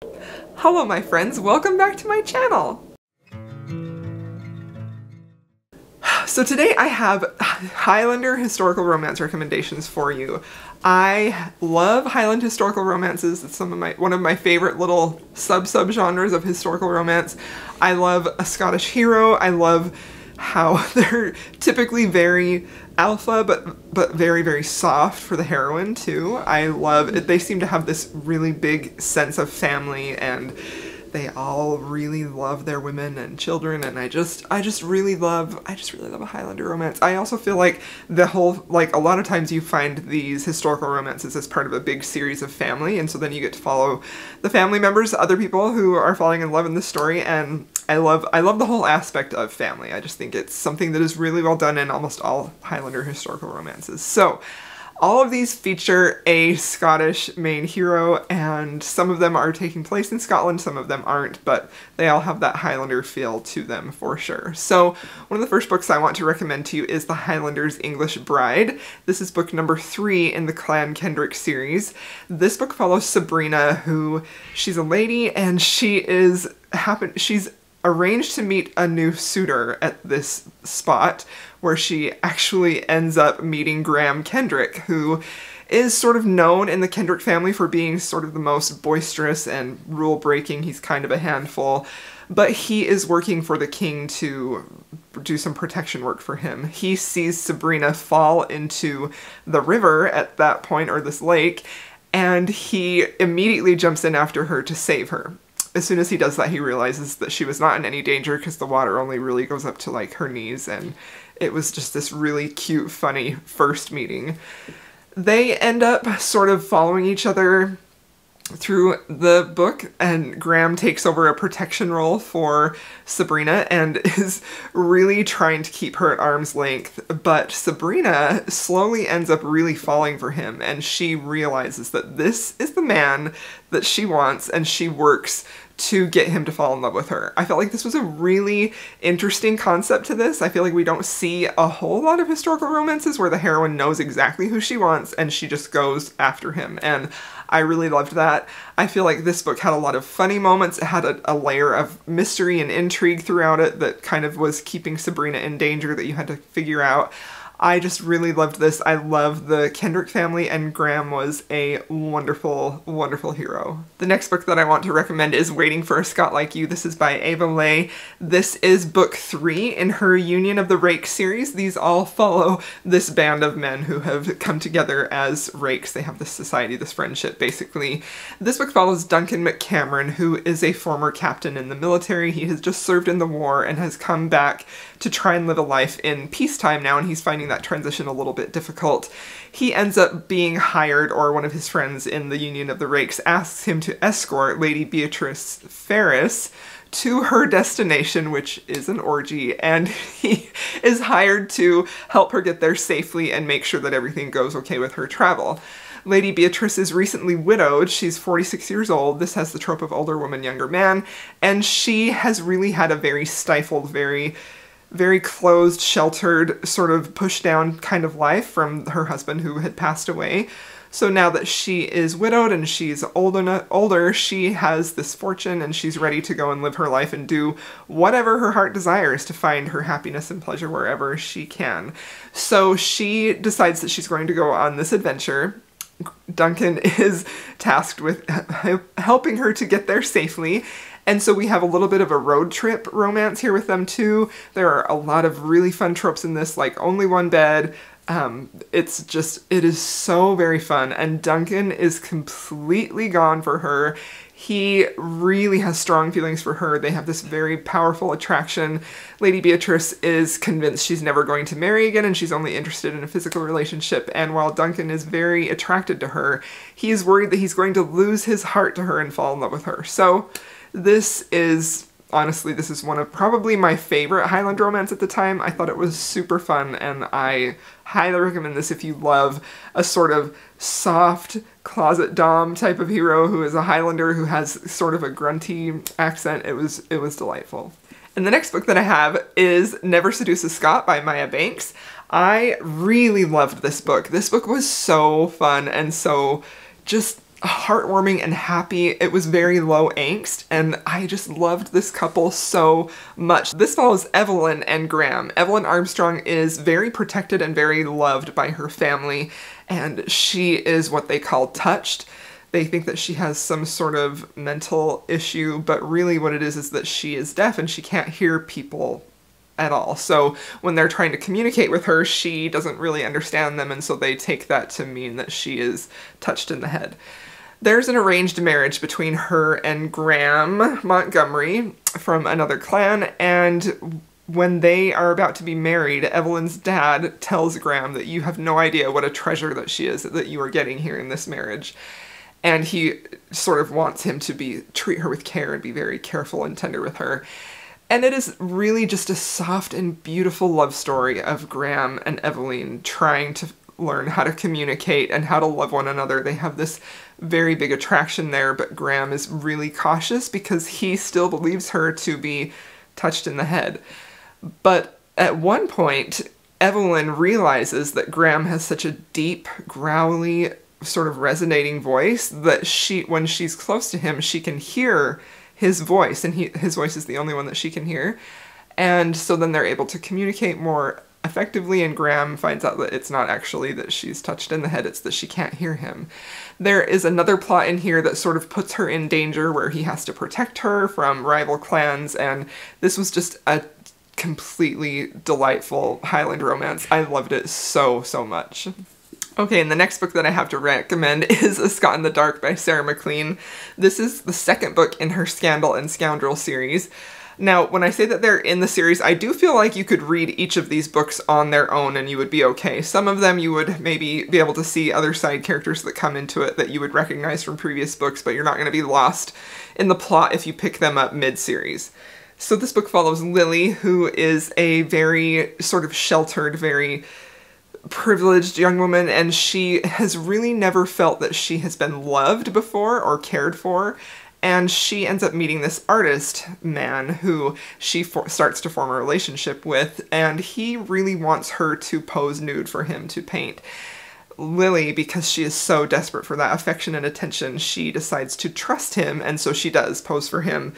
Hello my friends, welcome back to my channel! So today I have Highlander historical romance recommendations for you. I love Highland historical romances. It's one of my favorite little sub-genres of historical romance. I love a Scottish hero. I love how they're typically very alpha but very, very soft for the heroine too. I love it. They seem to have this really big sense of family, and they all really love their women and children, and I just really love a Highlander romance. I also feel like a lot of times you find these historical romances as part of a big series of family, and so then you get to follow the family members, other people who are falling in love in the story, and I love the whole aspect of family. I just think it's something that is really well done in almost all Highlander historical romances. So all of these feature a Scottish main hero, and some of them are taking place in Scotland, some of them aren't, but they all have that Highlander feel to them for sure. So one of the first books I want to recommend to you is The Highlander's English Bride. This is book number 3 in the Clan Kendrick series. This book follows Sabrina, she's a lady, and she's arranged to meet a new suitor at this spot, where she actually ends up meeting Graham Kendrick, who is sort of known in the Kendrick family for being sort of the most boisterous and rule-breaking. He's kind of a handful, but he is working for the king to do some protection work for him. He sees Sabrina fall into the river at that point, or this lake, and he immediately jumps in after her to save her. As soon as he does that, he realizes that she was not in any danger because the water only really goes up to like her knees, and it was just this really cute, funny first meeting. They end up sort of following each other through the book, and Graham takes over a protection role for Sabrina and is really trying to keep her at arm's length, but Sabrina slowly ends up really falling for him, and she realizes that this is the man that she wants, and she works to get him to fall in love with her. I felt like this was a really interesting concept to this. I feel like we don't see a whole lot of historical romances where the heroine knows exactly who she wants and she just goes after him, and I really loved that. I feel like this book had a lot of funny moments. It had a layer of mystery and intrigue throughout it that kind of was keeping Sabrina in danger that you had to figure out. I just really loved this. I love the Kendrick family, and Graham was a wonderful, wonderful hero. The next book that I want to recommend is Waiting for a Scot Like You. This is by Ava Leigh. This is book 3 in her Union of the Rake series. These all follow this band of men who have come together as rakes. They have this society, this friendship, basically. This book follows Duncan McCameron, who is a former captain in the military. He has just served in the war and has come back to try and live a life in peacetime now, and he's finding that transition a little bit difficult. He ends up being hired, or one of his friends in the Union of the Rakes asks him to escort Lady Beatrice Ferris to her destination, which is an orgy, and he is hired to help her get there safely and make sure that everything goes okay with her travel. Lady Beatrice is recently widowed. She's 46 years old. This has the trope of older woman, younger man, and she has really had a very stifled, very closed, sheltered, sort of pushed down kind of life from her husband who had passed away. So now that she is widowed and she's older, she has this fortune, and she's ready to go and live her life and do whatever her heart desires to find her happiness and pleasure wherever she can. So she decides that she's going to go on this adventure. Duncan is tasked with helping her to get there safely. And so we have a little bit of a road trip romance here with them too. There are a lot of really fun tropes in this, like only one bed. It is so very fun, and Duncan is completely gone for her. He really has strong feelings for her. They have this very powerful attraction. Lady Beatrice is convinced she's never going to marry again, and she's only interested in a physical relationship. And while Duncan is very attracted to her, he is worried that he's going to lose his heart to her and fall in love with her. So this is, honestly, this is one of probably my favorite Highland romance at the time. I thought it was super fun, and I highly recommend this if you love a sort of soft closet dom type of hero who is a Highlander who has sort of a grunty accent. It was delightful. And the next book that I have is Never Seduce a Scot by Maya Banks. I really loved this book. This book was so fun and so just heartwarming and happy. It was very low angst, and I just loved this couple so much. This follows Evelyn and Graham. Evelyn Armstrong is very protected and very loved by her family, and she is what they call touched. They think that she has some sort of mental issue, but really what it is that she is deaf and she can't hear people at all. So when they're trying to communicate with her, she doesn't really understand them, and so they take that to mean that she is touched in the head. There's an arranged marriage between her and Graham Montgomery from another clan, and when they are about to be married, Evelyn's dad tells Graham that you have no idea what a treasure that she is that you are getting here in this marriage. And he sort of wants him to treat her with care and be very careful and tender with her. And it is really just a soft and beautiful love story of Graham and Evelyn trying to learn how to communicate and how to love one another. They have this very big attraction there, but Graham is really cautious because he still believes her to be touched in the head. But at one point, Evelyn realizes that Graham has such a deep, growly, sort of resonating voice that when she's close to him, she can hear his voice, and his voice is the only one that she can hear. And so then they're able to communicate more effectively, and Graham finds out that it's not actually that she's touched in the head, it's that she can't hear him. There is another plot in here that sort of puts her in danger where he has to protect her from rival clans, and this was just a completely delightful Highland romance. I loved it so, so much. Okay, and the next book that I have to recommend is Ascot in the Dark by Sarah MacLean. This is the second book in her Scandal and Scoundrel series. Now, when I say that they're in the series, I do feel like you could read each of these books on their own and you would be okay. Some of them you would maybe be able to see other side characters that come into it that you would recognize from previous books, but you're not going to be lost in the plot if you pick them up mid-series. So this book follows Lily, who is a very sort of sheltered, very privileged young woman, and she has really never felt that she has been loved before or cared for, and she ends up meeting this artist man who she starts to form a relationship with, and he really wants her to pose nude for him to paint. Lily, because she is so desperate for that affection and attention, she decides to trust him, and so she does pose for him,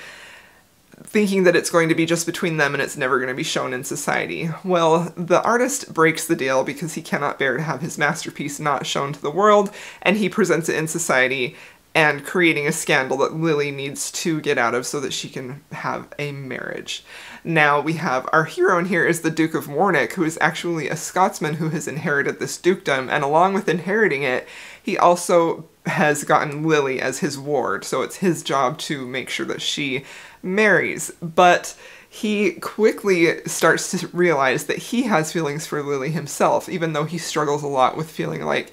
thinking that it's going to be just between them and it's never going to be shown in society. Well, the artist breaks the deal because he cannot bear to have his masterpiece not shown to the world, and he presents it in society and creating a scandal that Lily needs to get out of so that she can have a marriage. Now we have our hero in here is the Duke of Warwick, who is actually a Scotsman who has inherited this dukedom, and along with inheriting it, he also has gotten Lily as his ward, so it's his job to make sure that she marries. But he quickly starts to realize that he has feelings for Lily himself, even though he struggles a lot with feeling like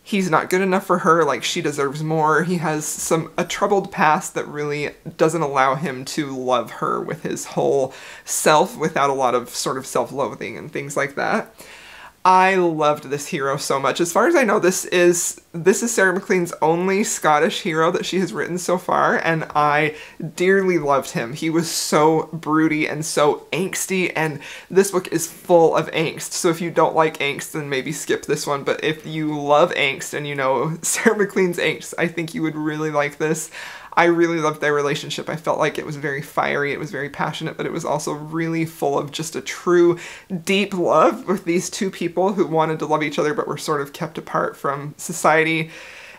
he's not good enough for her, like she deserves more. He has a troubled past that really doesn't allow him to love her with his whole self without a lot of sort of self-loathing and things like that. I loved this hero so much. As far as I know, this is Sarah MacLean's only Scottish hero that she has written so far, and I dearly loved him. He was so broody and so angsty, and this book is full of angst. So if you don't like angst, then maybe skip this one, but if you love angst and you know Sarah MacLean's angst, I think you would really like this. I really loved their relationship. I felt like it was very fiery, it was very passionate, but it was also really full of just a true, deep love with these two people who wanted to love each other but were sort of kept apart from society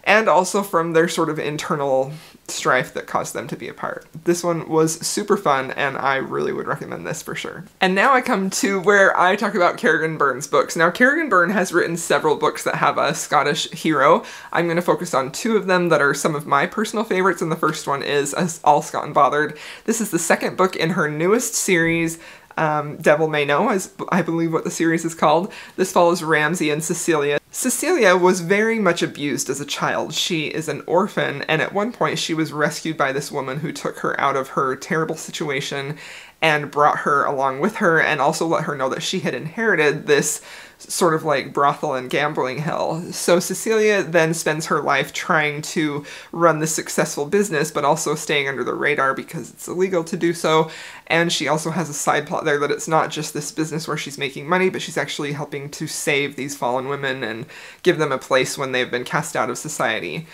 and also from their sort of internal strife that caused them to be apart. This one was super fun, and I really would recommend this for sure. And now I come to where I talk about Kerrigan Byrne's books. Now, Kerrigan Byrne has written several books that have a Scottish hero. I'm going to focus on two of them that are some of my personal favorites, and the first one is All Scot and Bothered. This is the second book in her newest series, Devil May Know, as I believe what the series is called. This follows Ramsay and Cecilia. Cecilia was very much abused as a child. She is an orphan, and at one point she was rescued by this woman who took her out of her terrible situation and brought her along with her, and also let her know that she had inherited this sort of like brothel and gambling hell. So Cecilia then spends her life trying to run this successful business, but also staying under the radar because it's illegal to do so. And she also has a side plot there that it's not just this business where she's making money, but she's actually helping to save these fallen women and give them a place when they've been cast out of society.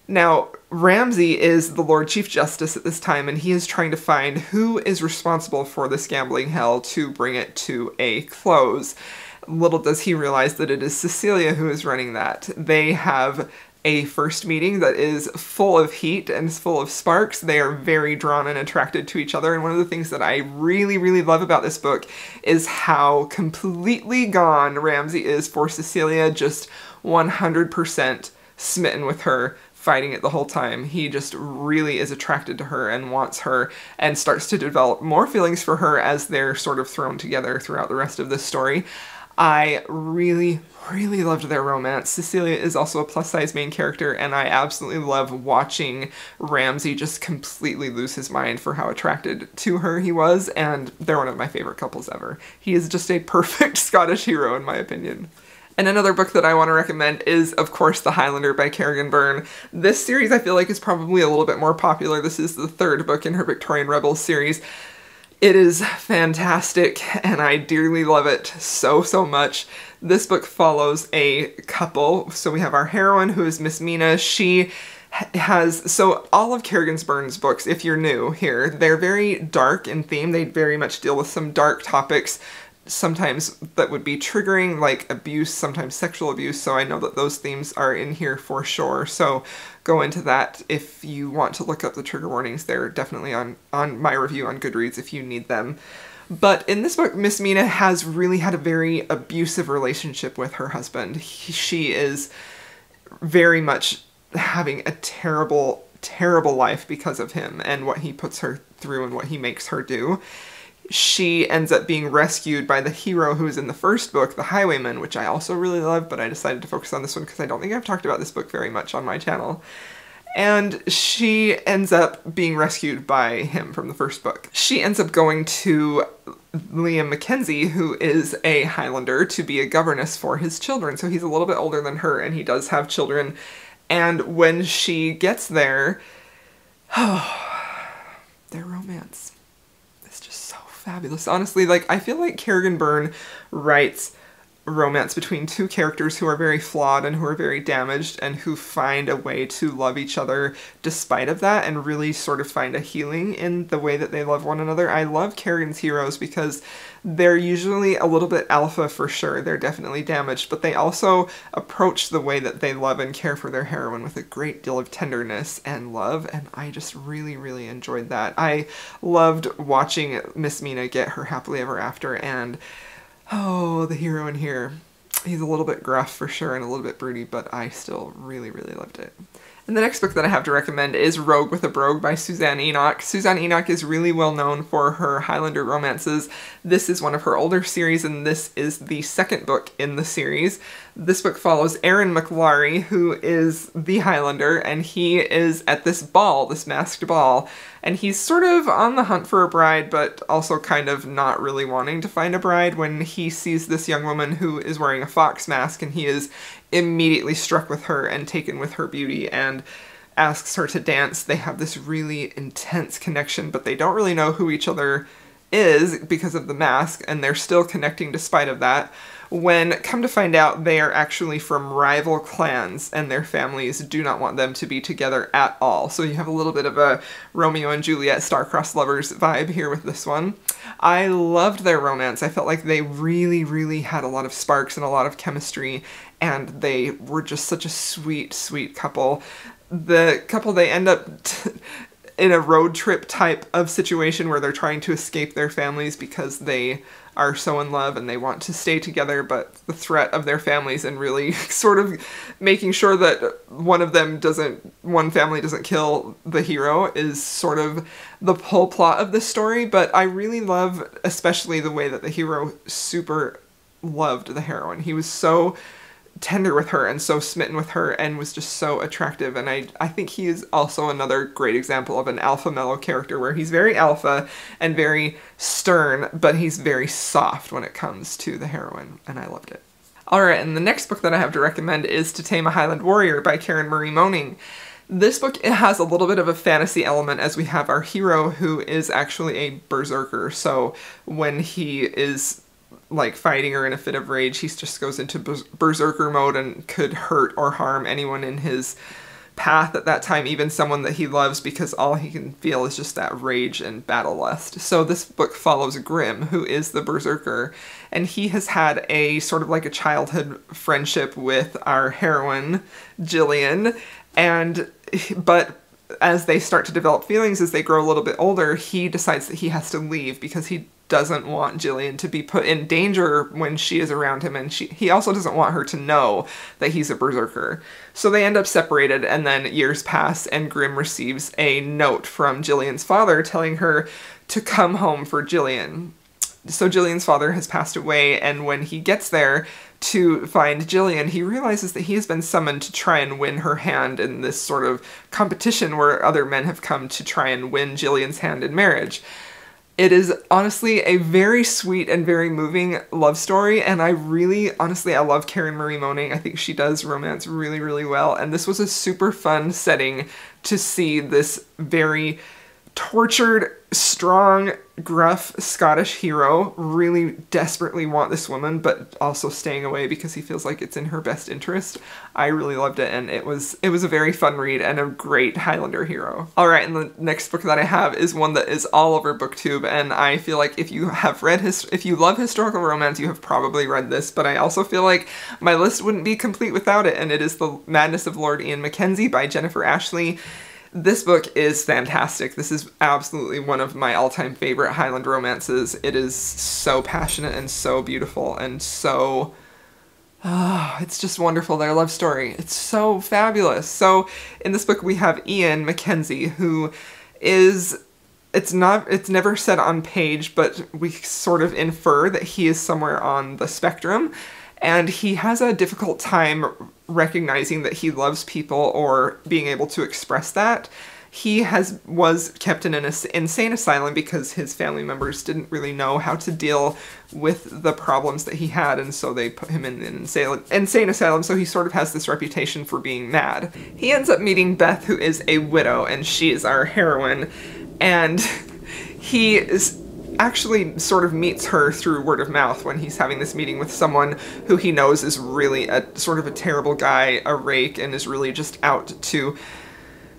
Now, Ramsay is the Lord Chief Justice at this time, and he is trying to find who is responsible for this gambling hell to bring it to a close. Little does he realize that it is Cecilia who is running that. They have a first meeting that is full of heat and is full of sparks. They are very drawn and attracted to each other, and one of the things that I really, really love about this book is how completely gone Ramsay is for Cecilia, just 100% smitten with her, fighting it the whole time. He just really is attracted to her and wants her, and starts to develop more feelings for her as they're sort of thrown together throughout the rest of this story. I really, really loved their romance. Cecilia is also a plus-size main character, and I absolutely love watching Ramsay just completely lose his mind for how attracted to her he was, and they're one of my favorite couples ever. He is just a perfect Scottish hero, in my opinion. And another book that I want to recommend is, of course, The Highlander by Kerrigan Byrne. This series I feel like is probably a little bit more popular. This is the third book in her Victorian Rebels series. It is fantastic, and I dearly love it so, so much. This book follows a couple. So we have our heroine, who is Miss Mina. She has, so all of Kerrigan Byrne's books, if you're new here, they're very dark in theme. They very much deal with some dark topics, sometimes that would be triggering, like abuse, sometimes sexual abuse, so I know that those themes are in here for sure, so go into that if you want to look up the trigger warnings. They're definitely on my review on Goodreads if you need them. But in this book, Miss Mina has really had a very abusive relationship with her husband. She is very much having a terrible, terrible life because of him and what he puts her through and what he makes her do. She ends up being rescued by the hero who is in the first book, The Highwayman, which I also really love, but I decided to focus on this one because I don't think I've talked about this book very much on my channel. And she ends up being rescued by him from the first book. She ends up going to Liam McKenzie, who is a Highlander, to be a governess for his children. So he's a little bit older than her, and he does have children. And when she gets there, their romance is just so fabulous. Honestly, like, I feel like Kerrigan Byrne writes romance between two characters who are very flawed and who are very damaged and who find a way to love each other despite of that and really sort of find a healing in the way that they love one another. I love Kerrigan's heroes because they're usually a little bit alpha for sure. They're definitely damaged, but they also approach the way that they love and care for their heroine with a great deal of tenderness and love, and I just really, really enjoyed that. I loved watching Miss Mina get her happily ever after, and oh, the hero in here. He's a little bit gruff for sure and a little bit broody, but I still really, really loved it. And the next book that I have to recommend is Rogue with a Brogue by Suzanne Enoch. Suzanne Enoch is really well known for her Highlander romances. This is one of her older series, and this is the second book in the series. This book follows Aaron McLaury, who is the Highlander, and he is at this ball, this masked ball, and he's sort of on the hunt for a bride, but also kind of not really wanting to find a bride when he sees this young woman who is wearing a fox mask, and he is immediately struck with her and taken with her beauty and asks her to dance. They have this really intense connection, but they don't really know who each other is because of the mask, and they're still connecting despite of that. When, come to find out, they are actually from rival clans, and their families do not want them to be together at all. So you have a little bit of a Romeo and Juliet star-crossed lovers vibe here with this one. I loved their romance. I felt like they really, really had a lot of sparks and a lot of chemistry, and they were just such a sweet, sweet couple. The couple, they end up in a road trip type of situation where they're trying to escape their families because they are so in love and they want to stay together, but the threat of their families and really sort of making sure that one family doesn't kill the hero is sort of the whole plot of this story. But I really love especially the way that the hero super loved the heroine. He was so tender with her and so smitten with her and was just so attractive, and I think he is also another great example of an alpha mellow character where he's very alpha and very stern, but he's very soft when it comes to the heroine, and I loved it. Alright, and the next book that I have to recommend is To Tame a Highland Warrior by Karen Marie Moning. This book, it has a little bit of a fantasy element as we have our hero who is actually a berserker, so when he is like fighting or in a fit of rage, he just goes into berserker mode and could hurt or harm anyone in his path at that time, even someone that he loves, because all he can feel is just that rage and battle lust. So this book follows Grimm, who is the berserker, and he has had a sort of like a childhood friendship with our heroine, Jillian, but as they start to develop feelings, as they grow a little bit older, he decides that he has to leave because he doesn't want Jillian to be put in danger when she is around him, and he also doesn't want her to know that he's a berserker. So they end up separated, and then years pass, and Grimm receives a note from Jillian's father telling her to come home for Jillian. So Jillian's father has passed away, and when he gets there to find Jillian, he realizes that he has been summoned to try and win her hand in this sort of competition where other men have come to try and win Jillian's hand in marriage. It is honestly a very sweet and very moving love story, and I love Karen Marie Moning. I think she does romance really, really well, and this was a super fun setting to see this very tortured, strong, gruff Scottish hero really desperately want this woman, but also staying away because he feels like it's in her best interest. I really loved it, and it was a very fun read and a great Highlander hero. Alright, and the next book that I have is one that is all over BookTube, and I feel like if you love historical romance, you have probably read this, but I also feel like my list wouldn't be complete without it, and it is The Madness of Lord Ian McKenzie by Jennifer Ashley. This book is fantastic. This is absolutely one of my all-time favorite Highland romances. It is so passionate and so beautiful and so... it's just wonderful, their love story. It's so fabulous. So in this book we have Ian McKenzie, who is... It's never said on page, but we sort of infer that he is somewhere on the spectrum, and he has a difficult time recognizing that he loves people or being able to express that. He was kept in an insane asylum because his family members didn't really know how to deal with the problems that he had, and so they put him in an insane asylum, so he sort of has this reputation for being mad. He ends up meeting Beth, who is a widow, and she is our heroine, and he actually sort of meets her through word of mouth when he's having this meeting with someone who he knows is really sort of a terrible guy, a rake, and is really just out to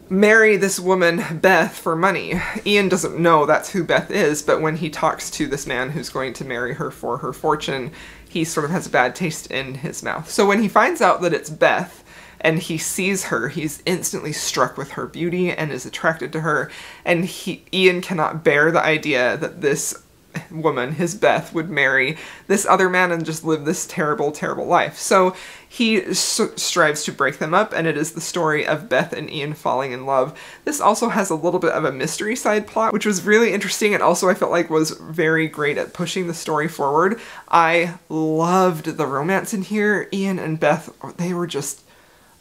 marry this woman, Beth, for money. Ian doesn't know that's who Beth is, but when he talks to this man who's going to marry her for her fortune, he sort of has a bad taste in his mouth. So when he finds out that it's Beth, and he sees her, he's instantly struck with her beauty and is attracted to her, and Ian cannot bear the idea that this woman, his Beth, would marry this other man and just live this terrible, terrible life. So he strives to break them up, and it is the story of Beth and Ian falling in love. This also has a little bit of a mystery side plot, which was really interesting, and also I felt like was very great at pushing the story forward. I loved the romance in here. Ian and Beth, they were just...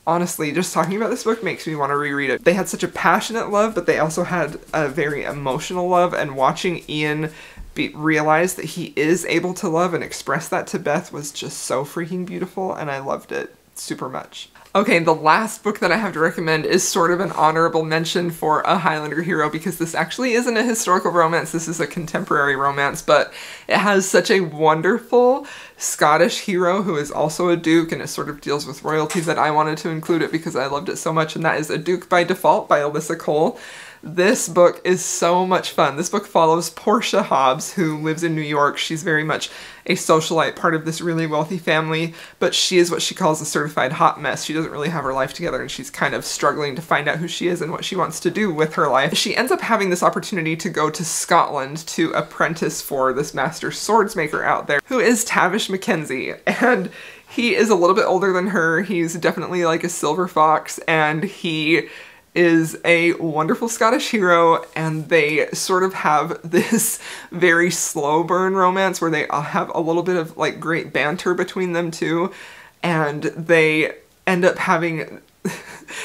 Honestly, just talking about this book makes me want to reread it. They had such a passionate love, but they also had a very emotional love, and watching Ian realize that he is able to love and express that to Beth was just so freaking beautiful, and I loved it super much. Okay, the last book that I have to recommend is sort of an honorable mention for a Highlander hero, because this actually isn't a historical romance, this is a contemporary romance, but it has such a wonderful Scottish hero who is also a duke, and it sort of deals with royalty, that I wanted to include it because I loved it so much, and that is A Duke by Default by Alyssa Cole. This book is so much fun. This book follows Portia Hobbs, who lives in New York. She's very much a socialite, part of this really wealthy family, but she is what she calls a certified hot mess. She doesn't really have her life together, and she's kind of struggling to find out who she is and what she wants to do with her life. She ends up having this opportunity to go to Scotland to apprentice for this master swordsmaker out there, who is Tavish McKenzie, and he is a little bit older than her. He's definitely like a silver fox, and he is a wonderful Scottish hero, and they sort of have this very slow burn romance where they have a little bit of like great banter between them too, and they end up having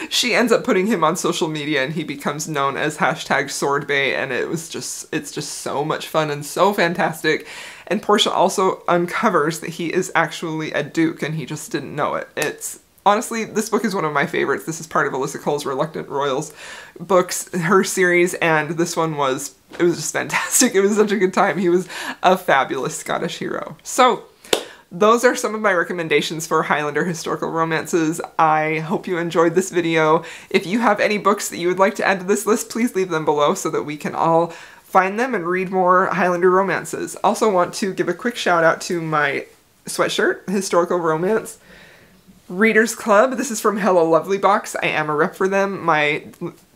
she ends up putting him on social media, and he becomes known as #SwordBay, and it's just so much fun and so fantastic. And Portia also uncovers that he is actually a duke, and he just didn't know it. Honestly, this book is one of my favorites. This is part of Alyssa Cole's Reluctant Royals books, her series, and this one it was just fantastic. It was such a good time. He was a fabulous Scottish hero. So, those are some of my recommendations for Highlander historical romances. I hope you enjoyed this video. If you have any books that you would like to add to this list, please leave them below so that we can all find them and read more Highlander romances. Also want to give a quick shout out to my sweatshirt, Historical Romance Readers Club. This is from Hello Lovely Box. I am a rep for them. My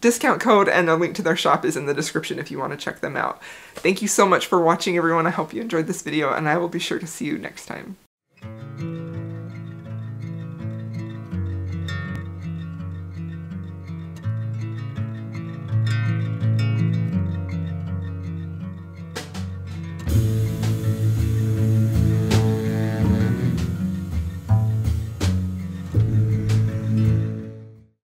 discount code and a link to their shop is in the description if you want to check them out. Thank you so much for watching, everyone. I hope you enjoyed this video, and I will be sure to see you next time.